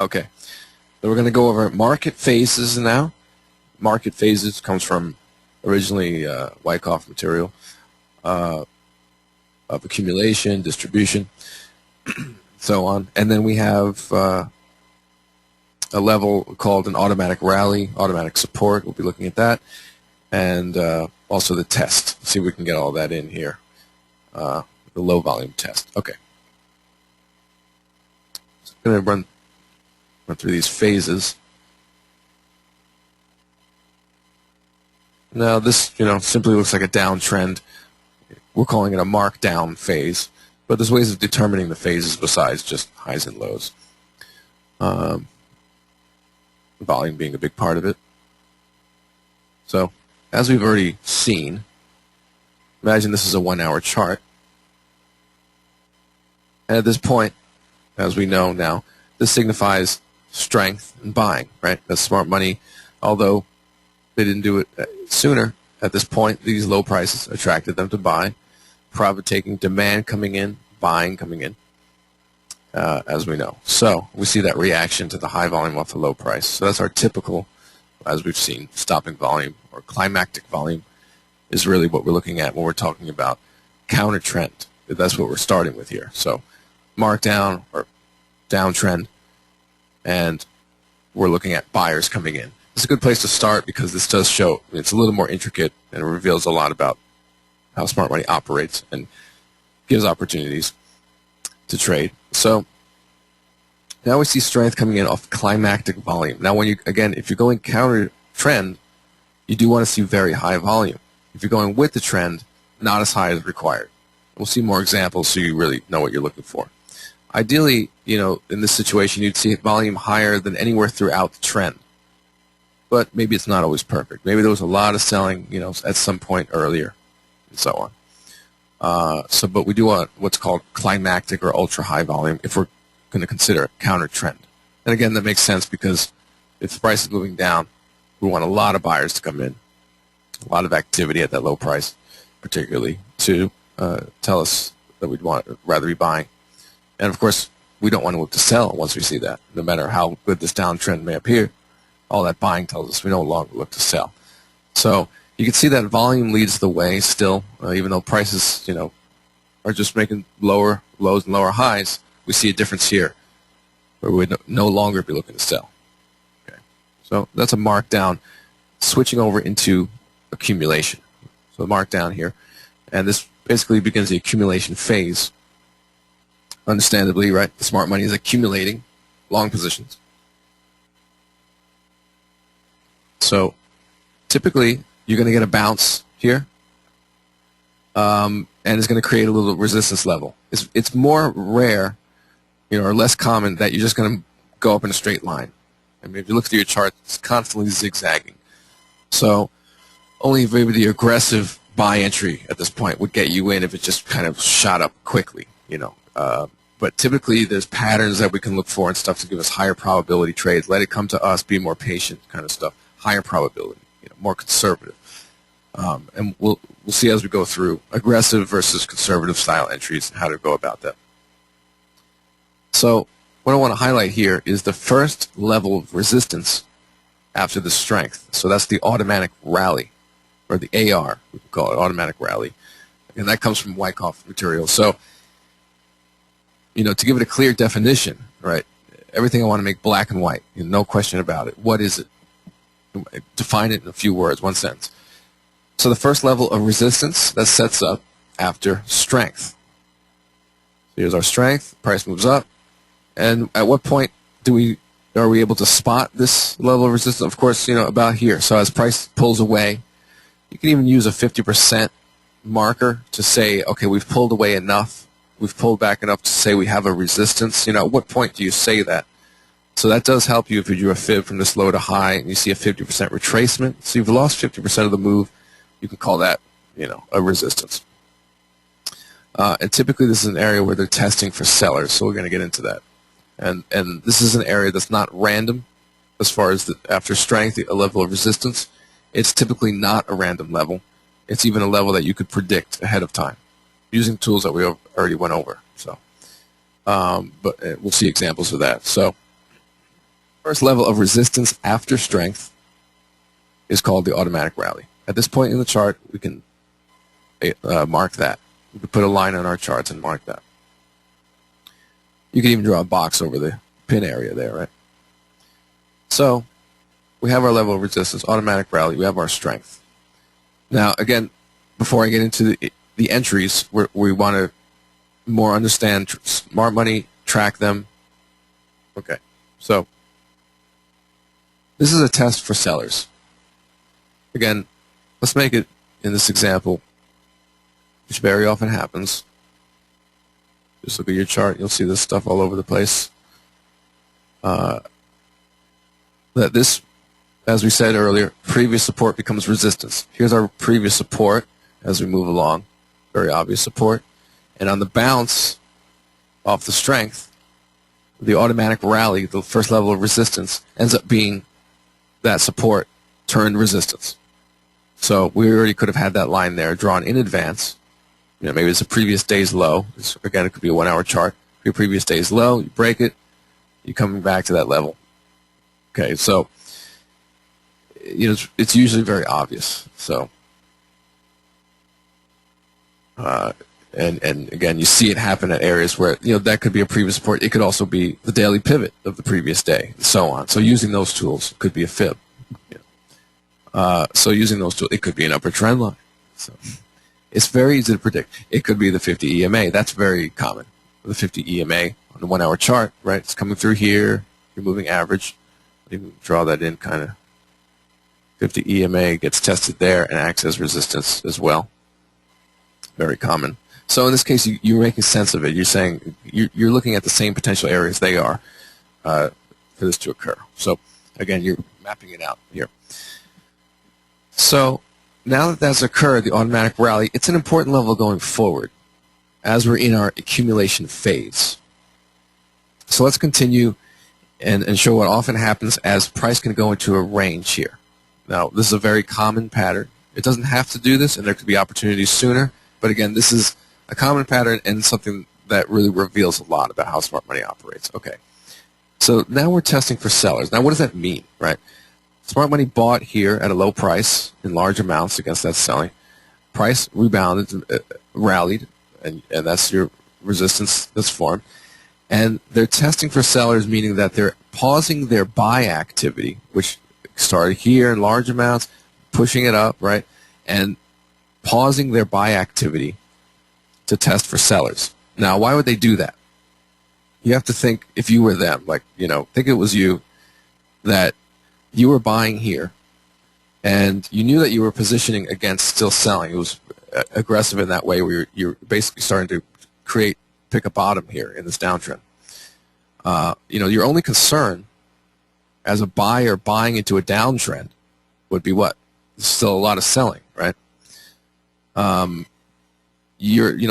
Okay, so we're going to go over market phases now. Market phases comes from originally Wyckoff material of accumulation, distribution, so on. And then we have a level called an automatic rally, automatic support. We'll be looking at that. And also the test. Let's see if we can get all that in here. The low volume test. Okay. So I'm going to run through these phases. Now this, simply looks like a downtrend. We're calling it a markdown phase, but there's ways of determining the phases besides just highs and lows. Volume being a big part of it. So, as we've already seen, imagine this is a 1-hour chart. And at this point, as we know now, this signifies strength and buying, right? That's smart money. Although they didn't do it sooner, at this point, these low prices attracted them to buy. Profit-taking, demand coming in, buying coming in, as we know. So we see that reaction to the high volume off the low price. So that's our typical, as we've seen, stopping volume or climactic volume is really what we're looking at when we're talking about counter trend. That's what we're starting with here. So markdown or downtrend, and we're looking at buyers coming in. It's a good place to start because this does show, it's a little more intricate and it reveals a lot about how smart money operates and gives opportunities to trade. So now we see strength coming in off climactic volume. Now when if you're going counter trend, you do want to see very high volume. If you're going with the trend, not as high as required. We'll see more examples so you really know what you're looking for. Ideally, in this situation, you'd see volume higher than anywhere throughout the trend. But maybe it's not always perfect. Maybe there was a lot of selling, at some point earlier, and so on. But we do want what's called climactic or ultra-high volume if we're going to consider counter trend. And again, that makes sense because if the price is moving down, we want a lot of buyers to come in, a lot of activity at that low price, particularly to tell us that we'd rather be buying. And of course, we don't want to look to sell once we see that. No matter how good this downtrend may appear, all that buying tells us we no longer look to sell. So you can see that volume leads the way still, even though prices, are just making lower lows and lower highs. We see a difference here where we would no longer be looking to sell. Okay. So that's a markdown, switching over into accumulation. So markdown here, and this basically begins the accumulation phase. Understandably, right? The smart money is accumulating long positions. So typically, you're going to get a bounce here, and it's going to create a little resistance level. It's more rare, or less common that you're just going to go up in a straight line. I mean, if you look through your chart, it's constantly zigzagging. So only maybe the aggressive buy entry at this point would get you in if it just kind of shot up quickly, But typically, there's patterns that we can look for and stuff to give us higher probability trades. Let it come to us, be more patient, kind of stuff. Higher probability, more conservative. And we'll see as we go through aggressive versus conservative style entries and how to go about that. So what I want to highlight here is the first level of resistance after the strength. So that's the automatic rally, or the AR, we can call it automatic rally. And that comes from Wyckoff material. So to give it a clear definition, right? Everything I want to make black and white, no question about it. What is it? Define it in a few words, one sentence. So the first level of resistance, that sets up after strength. So here's our strength, price moves up, and at what point are we able to spot this level of resistance? Of course, about here. So as price pulls away, you can even use a 50% marker to say, okay, we've pulled away enough. We've pulled back enough to say we have a resistance. At what point do you say that? So that does help you if you do a fib from this low to high and you see a 50% retracement. So you've lost 50% of the move. You can call that, a resistance. And typically this is an area where they're testing for sellers, so we're going to get into that. And this is an area that's not random as far as after strength, a level of resistance. It's typically not a random level. It's even a level that you could predict ahead of time using tools that we already went over. So, but we'll see examples of that. So First level of resistance after strength is called the automatic rally. At this point in the chart, we can mark that. We can put a line on our charts and mark that. You can even draw a box over the pin area there, right? So we have our level of resistance, automatic rally. We have our strength. Now, again, before I get into the entries, we want to more understand smart money, track them. Okay, so this is a test for sellers. Again, let's make it in this example, which very often happens. Just look at your chart. You'll see this stuff all over the place. That this, as we said earlier, previous support becomes resistance. Here's our previous support as we move along. Very obvious support. And on the bounce off the strength, the automatic rally, the first level of resistance, ends up being that support turned resistance. So we already could have had that line there drawn in advance. You know, maybe it's a previous day's low. Again, it could be a 1 hour chart. Your previous day's low, you break it, you're coming back to that level. Okay, so you know it's usually very obvious. So and again, you see it happen at areas where that could be a previous support. It could also be the daily pivot of the previous day, and so on. So using those tools could be a fib. So using those tools, it could be an upper trend line. So it's very easy to predict. It could be the 50 EMA. That's very common. The 50 EMA on the 1 hour chart, right? It's coming through here. You're moving average. You can draw that in kind of. 50 EMA gets tested there and acts as resistance as well. Very common. So in this case, you're making sense of it. You're saying you're looking at the same potential areas they are for this to occur. So again, you're mapping it out here. So now that that's occurred, the automatic rally, it's an important level going forward as we're in our accumulation phase. So let's continue and show what often happens as price can go into a range here. Now, this is a very common pattern. It doesn't have to do this, and there could be opportunities sooner. But again, this is a common pattern and something that really reveals a lot about how smart money operates. Okay, so now we're testing for sellers. Now, what does that mean, right? Smart money bought here at a low price in large amounts against that selling. Price rebounded, rallied, and that's your resistance that's formed. And they're testing for sellers, meaning that they're pausing their buy activity, which started here in large amounts, pushing it up, right, and pausing their buy activity to test for sellers. Now, why would they do that? You have to think, if you were them, like, think it was you, that you were buying here, and you knew that you were positioning against still selling. It was aggressive in that way where you're basically starting to pick a bottom here in this downtrend. Your only concern as a buyer buying into a downtrend would be what? There's still a lot of selling, right?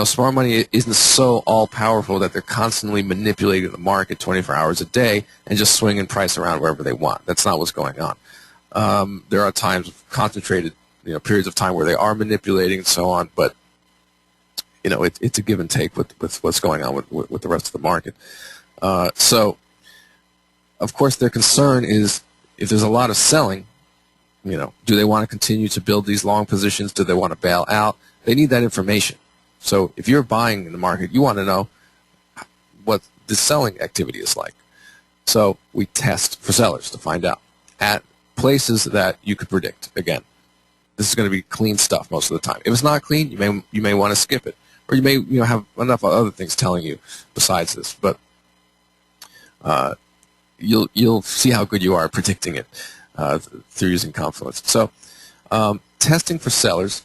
Smart money isn't so all-powerful that they're constantly manipulating the market 24 hours a day and just swinging price around wherever they want. That's not what's going on. There are times of concentrated, periods of time where they are manipulating and so on, but it's a give and take with what's going on with the rest of the market. So, of course, their concern is if there's a lot of selling, do they want to continue to build these long positions? Do they want to bail out? They need that information. So if you're buying in the market, you want to know what the selling activity is like. So we test for sellers to find out at places that you could predict. Again, this is going to be clean stuff most of the time. If it's not clean, you may want to skip it, or you may have enough other things telling you besides this. But you'll see how good you are at predicting it through using Confluence. So testing for sellers.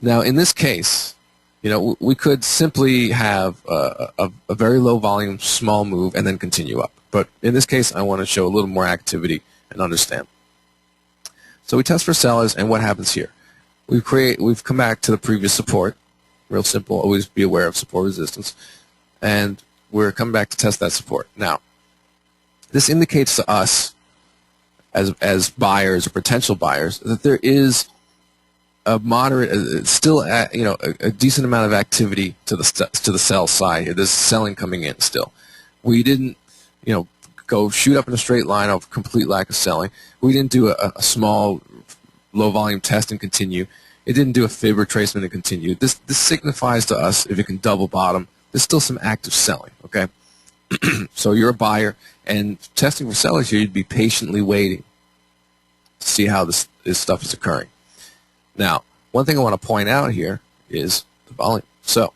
Now, in this case, we could simply have a very low volume, small move, and then continue up. But in this case, I want to show a little more activity and understand. So we test for sellers, and what happens here? We've come back to the previous support. Real simple. Always be aware of support resistance, and we're coming back to test that support. Now, this indicates to us, as buyers or potential buyers, that there is a moderate, still, a decent amount of activity to the sell side. There's selling coming in still. We didn't, go shoot up in a straight line of complete lack of selling. We didn't do a small low volume test and continue. It didn't do a fib retracement and continue. This signifies to us, if it can double bottom, there's still some active selling, okay? So you're a buyer, and testing for sellers here, you'd be patiently waiting to see how this stuff is occurring. Now, one thing I want to point out here is the volume. So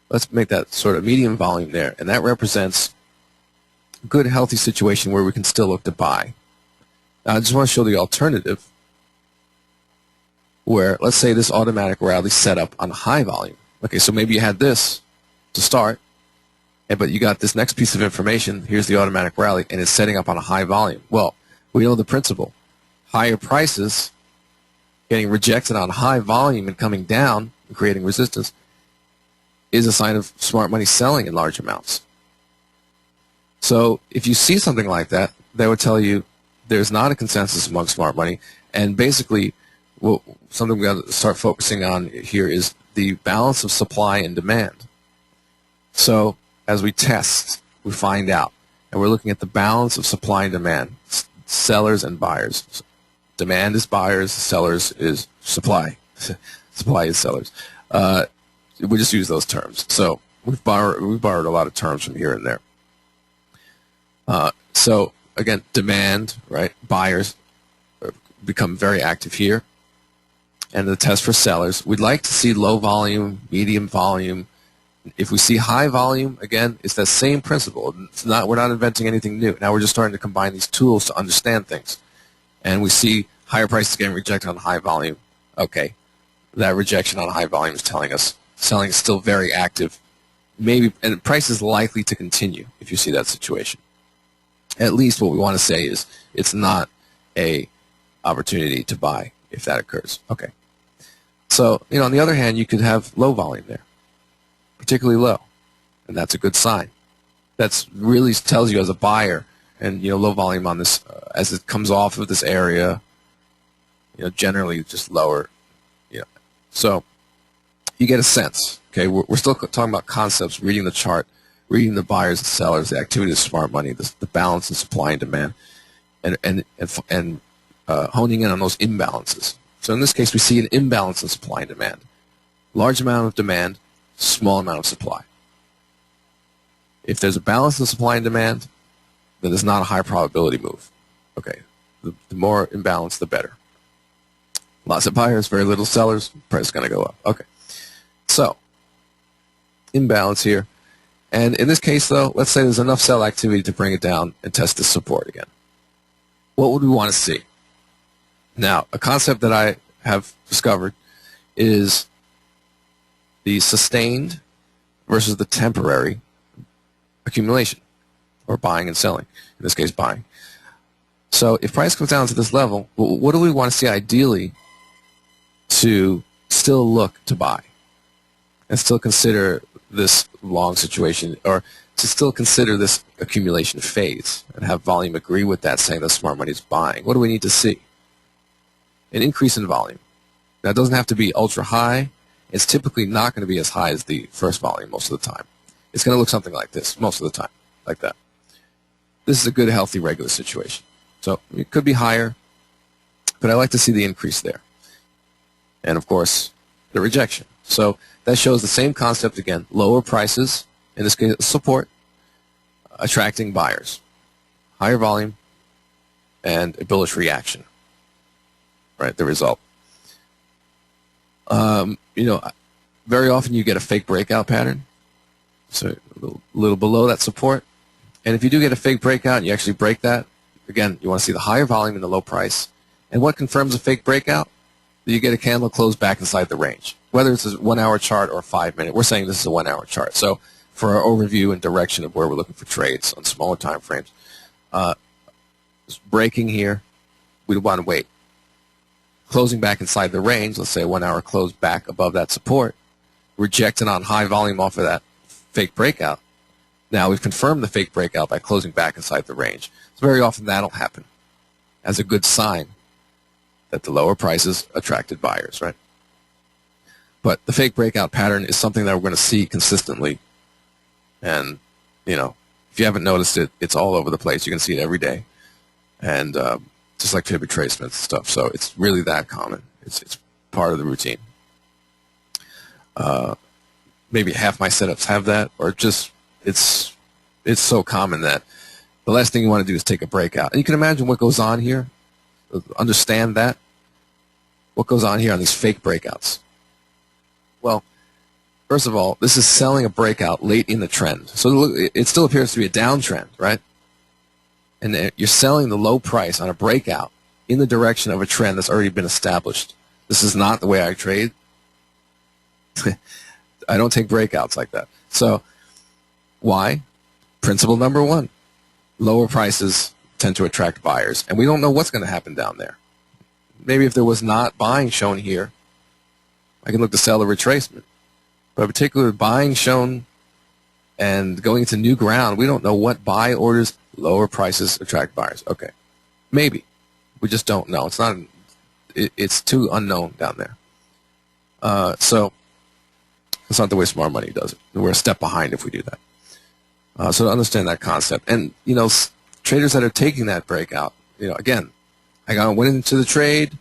let's make that sort of medium volume there, and that represents a good, healthy situation where we can still look to buy. Now, I just want to show the alternative where, let's say this automatic rally set up on high volume. Okay, so maybe you had this to start, but you got this next piece of information. Here's the automatic rally, and it's setting up on a high volume. Well, we know the principle. Higher prices getting rejected on high volume and coming down and creating resistance is a sign of smart money selling in large amounts. So if you see something like that, that would tell you there's not a consensus among smart money, and basically something we've got to start focusing on here is the balance of supply and demand. So as we test, we find out, and we're looking at the balance of supply and demand, sellers and buyers. Demand is buyers, sellers is supply. Supply is sellers. We just use those terms. So we've borrowed a lot of terms from here and there. So again, demand, right? Buyers become very active here. And the test for sellers, we'd like to see low volume, medium volume. If we see high volume, again, it's that same principle. We're not inventing anything new. Now we're just starting to combine these tools to understand things. And we see higher prices getting rejected on high volume. Okay, that rejection on high volume is telling us selling is still very active. Maybe, and price is likely to continue if you see that situation. At least what we want to say is it's not a opportunity to buy if that occurs. Okay. So, on the other hand, you could have low volume there, particularly low, and that's a good sign. That's really tells you as a buyer, and low volume on this as it comes off of this area, generally just lower, So you get a sense. Okay, we're still talking about concepts, reading the chart, reading the buyers and sellers, the activity of smart money, the balance of supply and demand, and honing in on those imbalances. So in this case, we see an imbalance in supply and demand. Large amount of demand, small amount of supply. If there's a balance in supply and demand, then it's not a high probability move. Okay, the more imbalance, the better. Lots of buyers, very little sellers, price is going to go up. Okay, so imbalance here. And in this case, though, let's say there's enough sell activity to bring it down and test this support again. What would we want to see? Now, a concept that I have discovered is the sustained versus the temporary accumulation, or buying and selling. In this case, buying. So if price comes down to this level, what do we want to see ideally to still look to buy and still consider this long situation, or to still consider this accumulation phase and have volume agree with that, saying that smart money is buying? What do we need to see? An increase in volume. That doesn't have to be ultra high. It's typically not going to be as high as the first volume most of the time. It's going to look something like this most of the time, like that. This is a good, healthy, regular situation. So it could be higher, but I like to see the increase there. And, of course, the rejection. So that shows the same concept again. Lower prices, in this case, support, attracting buyers. Higher volume, and a bullish reaction. Right, the result. Very often you get a fake breakout pattern. So a little below that support. And if you do get a fake breakout and you actually break that, again, you want to see the higher volume and the low price. And what confirms a fake breakout? You get a candle close back inside the range. Whether it's a 1 hour chart or a 5 minute, we're saying this is a 1 hour chart. So for our overview and direction of where we're looking for trades on smaller time frames, breaking here, we want to wait. Closing back inside the range, let's say a 1 hour close back above that support, rejecting on high volume off of that fake breakout. Now we've confirmed the fake breakout by closing back inside the range. So very often that'll happen as a good sign that the lower prices attracted buyers, right? But the fake breakout pattern is something that we're going to see consistently. And, if If you haven't noticed it, it's all over the place. You can see it every day, and just like fib retracement stuff. So it's really that common. It's part of the routine. Maybe half my setups have that, or just it's so common that the last thing you want to do is take a breakout. And you can imagine what goes on here. Understand that. What goes on here on these fake breakouts? Well, first of all, this is selling a breakout late in the trend. So it still appears to be a downtrend, right? And you're selling the low price on a breakout in the direction of a trend that's already been established. This is not the way I trade. I don't take breakouts like that. So why? Principle number one, lower prices tend to attract buyers. And we don't know what's going to happen down there. Maybe if there was not buying shown here, I can look to sell a retracement. But particularly buying shown and going into new ground, we don't know what buy orders, lower prices attract buyers. Okay, maybe. We just don't know. It's not. It's too unknown down there. So that's not the way smart money does it. We're a step behind if we do that. So to understand that concept, and traders that are taking that breakout, again, I went into the trade,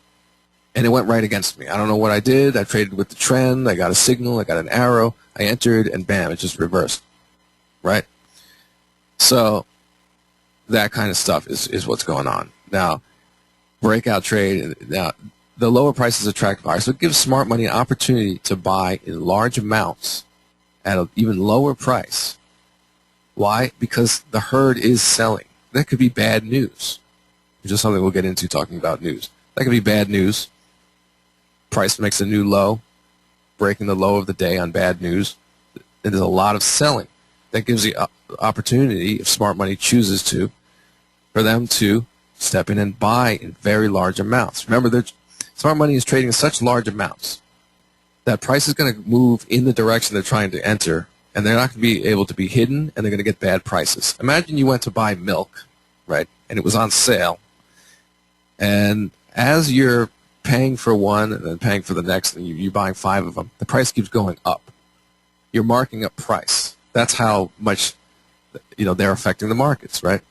and it went right against me. I don't know what I did. I traded with the trend. I got a signal. I got an arrow. I entered, and bam, it just reversed. Right? So that kind of stuff is what's going on. Now, breakout trade, now the lower prices attract buyers. So it gives smart money an opportunity to buy in large amounts at an even lower price. Why? Because the herd is selling. That could be bad news. Which is something we'll get into talking about news. That could be bad news. Price makes a new low, breaking the low of the day on bad news. And there's a lot of selling. That gives the opportunity, if smart money chooses to, for them to step in and buy in very large amounts. Remember, smart money is trading in such large amounts that price is going to move in the direction they're trying to enter, and they're not going to be able to be hidden, and they're going to get bad prices. Imagine you went to buy milk, right, and it was on sale. And as you're paying for one and then paying for the next, and you're buying 5 of them, the price keeps going up. You're marking up price. That's how much they're affecting the markets, right?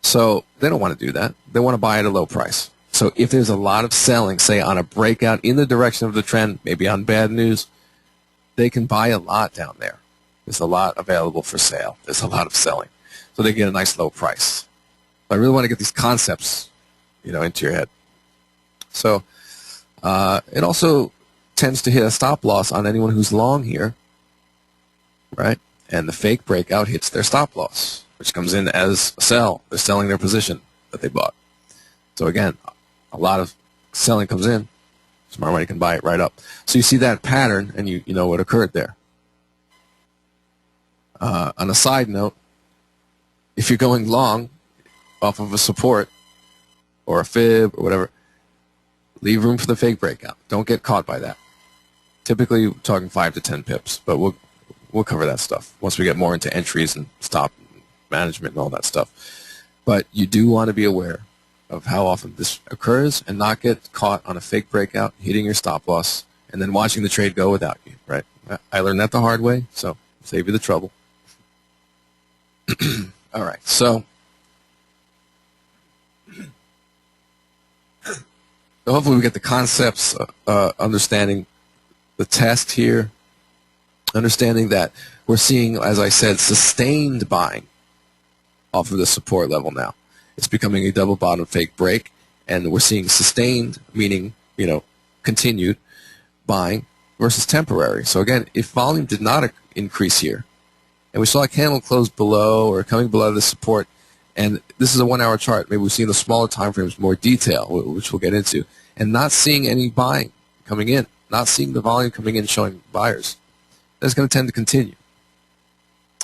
So they don't want to do that. They want to buy at a low price. So if there's a lot of selling, say on a breakout in the direction of the trend, maybe on bad news, they can buy a lot down there. There's a lot available for sale. There's a lot of selling. So they get a nice low price. I really want to get these concepts, into your head. So it also tends to hit a stop loss on anyone who's long here, right? And the fake breakout hits their stop loss, which comes in as a sell. They're selling their position that they bought. So again, a lot of selling comes in. Smart money can buy it right up. So you see that pattern, and you know what occurred there. On a side note, if you're going long off of a support or a fib or whatever, leave room for the fake breakout. Don't get caught by that. Typically, we're talking 5 to 10 pips, but we'll cover that stuff once we get more into entries and stop management and all that stuff. But you do want to be aware of how often this occurs and not get caught on a fake breakout, hitting your stop loss, and then watching the trade go without you, right? I learned that the hard way, so save you the trouble. All right, so hopefully we get the concepts, understanding the test here, understanding that we're seeing, as I said, sustained buying off of the support level now. It's becoming a double bottom fake break, and we're seeing sustained, meaning, continued buying versus temporary. So again, if volume did not increase here, and we saw a candle close below or coming below the support, and this is a 1-hour chart, maybe we've seen the smaller time frames more detail, which we'll get into, and not seeing any buying coming in, not seeing the volume coming in showing buyers, that's going to tend to continue.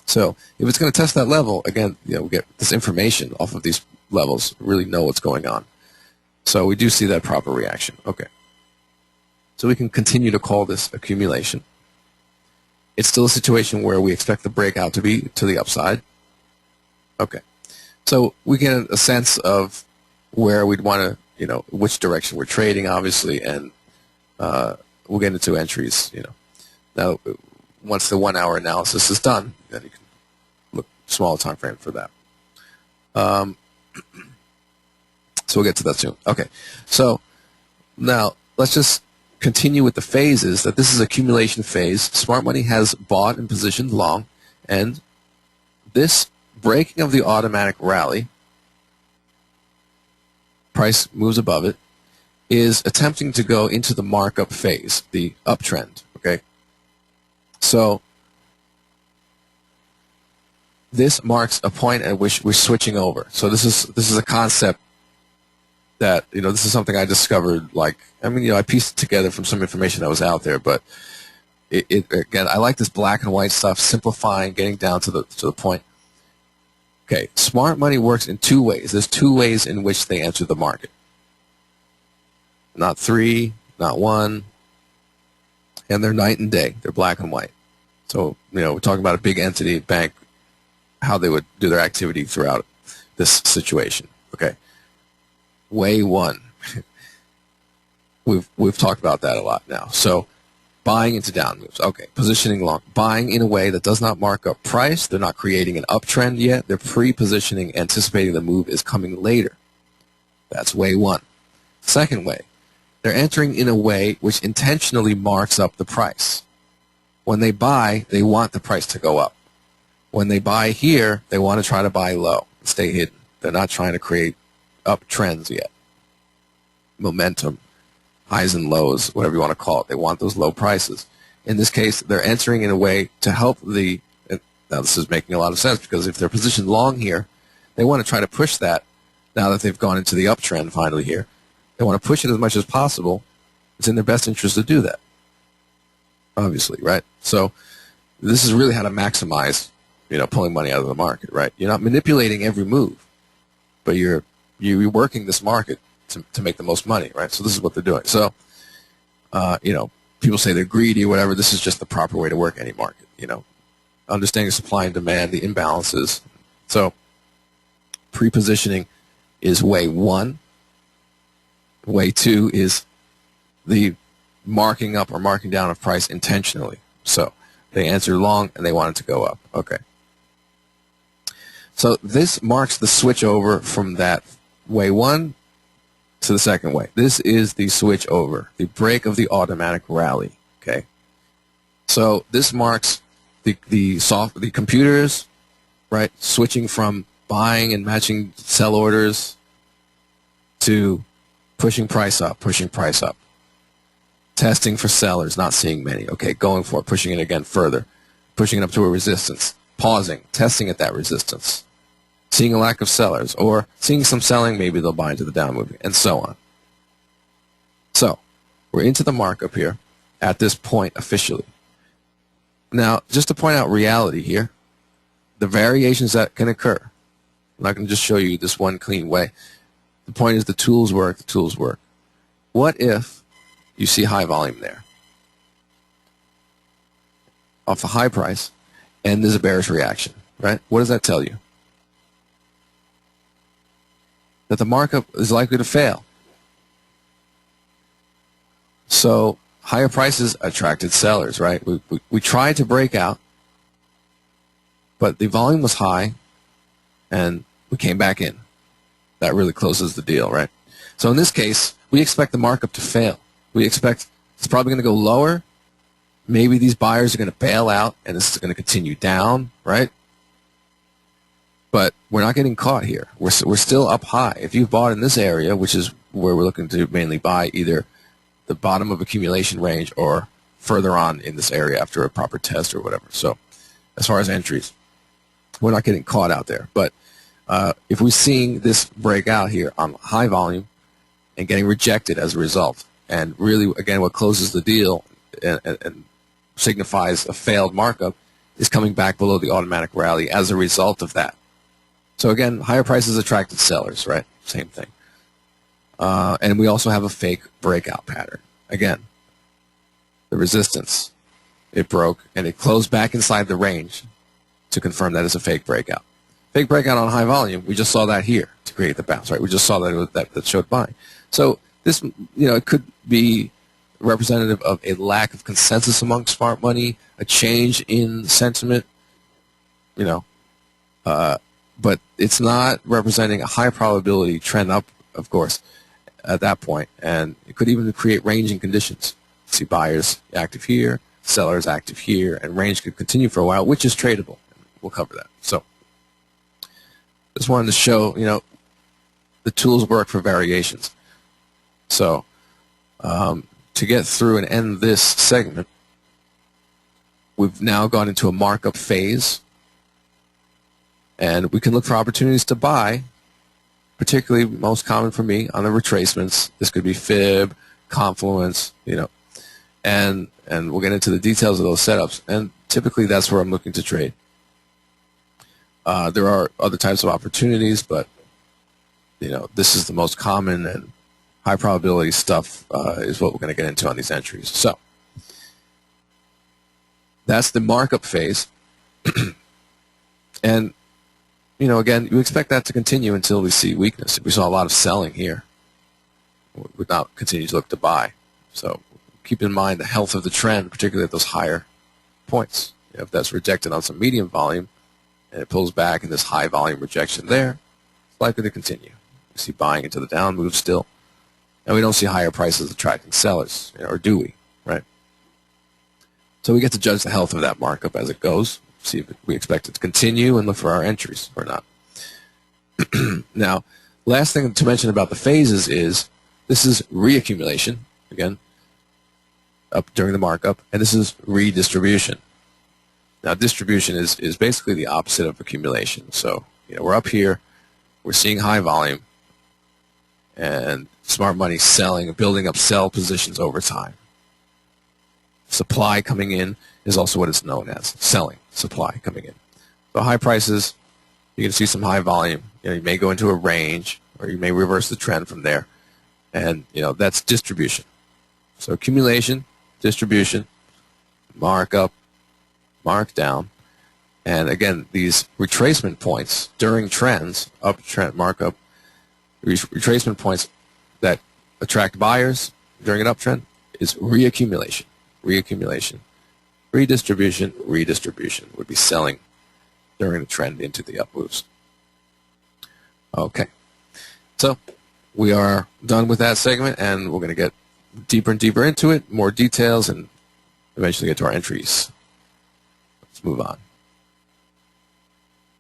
So if it's going to test that level, again, we get this information off of these levels, really know what's going on. So we do see that proper reaction. Okay. So we can continue to call this accumulation. It's still a situation where we expect the breakout to be to the upside. Okay. So we get a sense of where we'd want to, which direction we're trading, obviously, and we'll get into entries, Now, once the 1-hour analysis is done, then you can smaller time frame for that. So we'll get to that soon. Okay, so now let's just continue with the phases. That this is accumulation phase. Smart money has bought and positioned long, and this breaking of the automatic rally, price moves above it, is attempting to go into the markup phase, the uptrend. Okay, so this marks a point at which we're switching over. So this is a concept that, this is something I discovered. I pieced it together from some information that was out there, but again, I like this black and white stuff, simplifying, getting down to the point. Okay, smart money works in two ways. There's two ways in which they enter the market. Not three, not one, and they're night and day. They're black and white. So, we're talking about a big entity, bank, how they would do their activity throughout this situation. Okay. Way one. We've talked about that a lot now. So buying into down moves. Okay. Positioning long. Buying in a way that does not mark up price. They're not creating an uptrend yet. They're pre-positioning, anticipating the move is coming later. That's way one. Second way. They're entering in a way which intentionally marks up the price. When they buy, they want the price to go up. When they buy here, they want to try to buy low, stay hidden. They're not trying to create uptrends yet. Momentum, highs and lows, whatever you want to call it. They want those low prices. In this case, they're entering in a way to help now this is making a lot of sense, because if they're positioned long here, they want to try to push that now that they've gone into the uptrend finally here. They want to push it as much as possible. It's in their best interest to do that, obviously, right? So this is really how to maximize, pulling money out of the market, right? You're not manipulating every move, but you're working this market to make the most money, right? So this is what they're doing. So, people say they're greedy or whatever. This is just the proper way to work any market, understanding supply and demand, the imbalances. So pre-positioning is way one. Way two is the marking up or marking down of price intentionally. So they enter long and they want it to go up. Okay. So this marks the switch over from that way one to the second way. This is the switch over, the break of the automatic rally. Okay. So this marks the computers, right, switching from buying and matching sell orders to pushing price up, testing for sellers, not seeing many. Okay, going for it, pushing it again further, pushing it up to a resistance, pausing, testing at that resistance, seeing a lack of sellers, or seeing some selling, maybe they'll buy into the down movement, and so on. So we're into the markup here at this point officially. Now, just to point out reality here, the variations that can occur. I'm not going to just show you this one clean way. The point is the tools work, What if you see high volume there off a high price and there's a bearish reaction, right? What does that tell you? That the markup is likely to fail. So higher prices attracted sellers, right? We tried to break out, but the volume was high and we came back in. That really closes the deal, right? So in this case, we expect the markup to fail. We expect it's probably going to go lower. Maybe these buyers are going to bail out, and this is going to continue down, right? But we're not getting caught here. We're still up high. If you've bought in this area, which is where we're looking to mainly buy, either the bottom of accumulation range or further on in this area after a proper test or whatever. So as far as entries, we're not getting caught out there. But if we're seeing this break out here on high volume and getting rejected as a result, and really, again, what closes the deal and signifies a failed markup is coming back below the automatic rally as a result of that. So again, higher prices attracted sellers, right? Same thing. And we also have a fake breakout pattern. Again, the resistance, it broke, and it closed back inside the range to confirm that it's a fake breakout. Fake breakout on high volume, we just saw that here to create the bounce, right? We just saw that showed buying. So this, it could be representative of a lack of consensus among smart money, a change in sentiment, but it's not representing a high probability trend up, of course, at that point, and it could even create ranging conditions. See buyers active here, sellers active here, and range could continue for a while, which is tradable. We'll cover that. So just wanted to show, the tools work for variations. So to get through and end this segment, we've now gone into a markup phase, and we can look for opportunities to buy, particularly most common for me on the retracements. This could be fib, confluence, and we'll get into the details of those setups. And typically that's where I'm looking to trade. There are other types of opportunities, but this is the most common and high probability stuff is what we're going to get into on these entries. So that's the markup phase. And again, you expect that to continue until we see weakness. If we saw a lot of selling here, we would not continue to look to buy. So keep in mind the health of the trend, particularly at those higher points. If that's rejected on some medium volume and it pulls back in this high volume rejection there, it's likely to continue. We see buying into the down move still. And we don't see higher prices attracting sellers, or do we, right? So we get to judge the health of that markup as it goes, see if we expect it to continue, and look for our entries or not. Now, last thing to mention about the phases is this is reaccumulation, again, up during the markup, and this is redistribution. Now, distribution is basically the opposite of accumulation. So, we're up here, we're seeing high volume, and smart money selling, building up sell positions over time. Supply coming in is also what it's known as, selling, supply coming in. So high prices, you can see some high volume. You may go into a range, or you may reverse the trend from there. And, that's distribution. So accumulation, distribution, markup, markdown. And again, these retracement points during trends, uptrend, markup, retracement points that attract buyers during an uptrend is reaccumulation. Reaccumulation. Redistribution, redistribution would be selling during the trend into the up moves. Okay. So we are done with that segment, and we're going to get deeper and deeper into it, more details, and eventually get to our entries. Let's move on.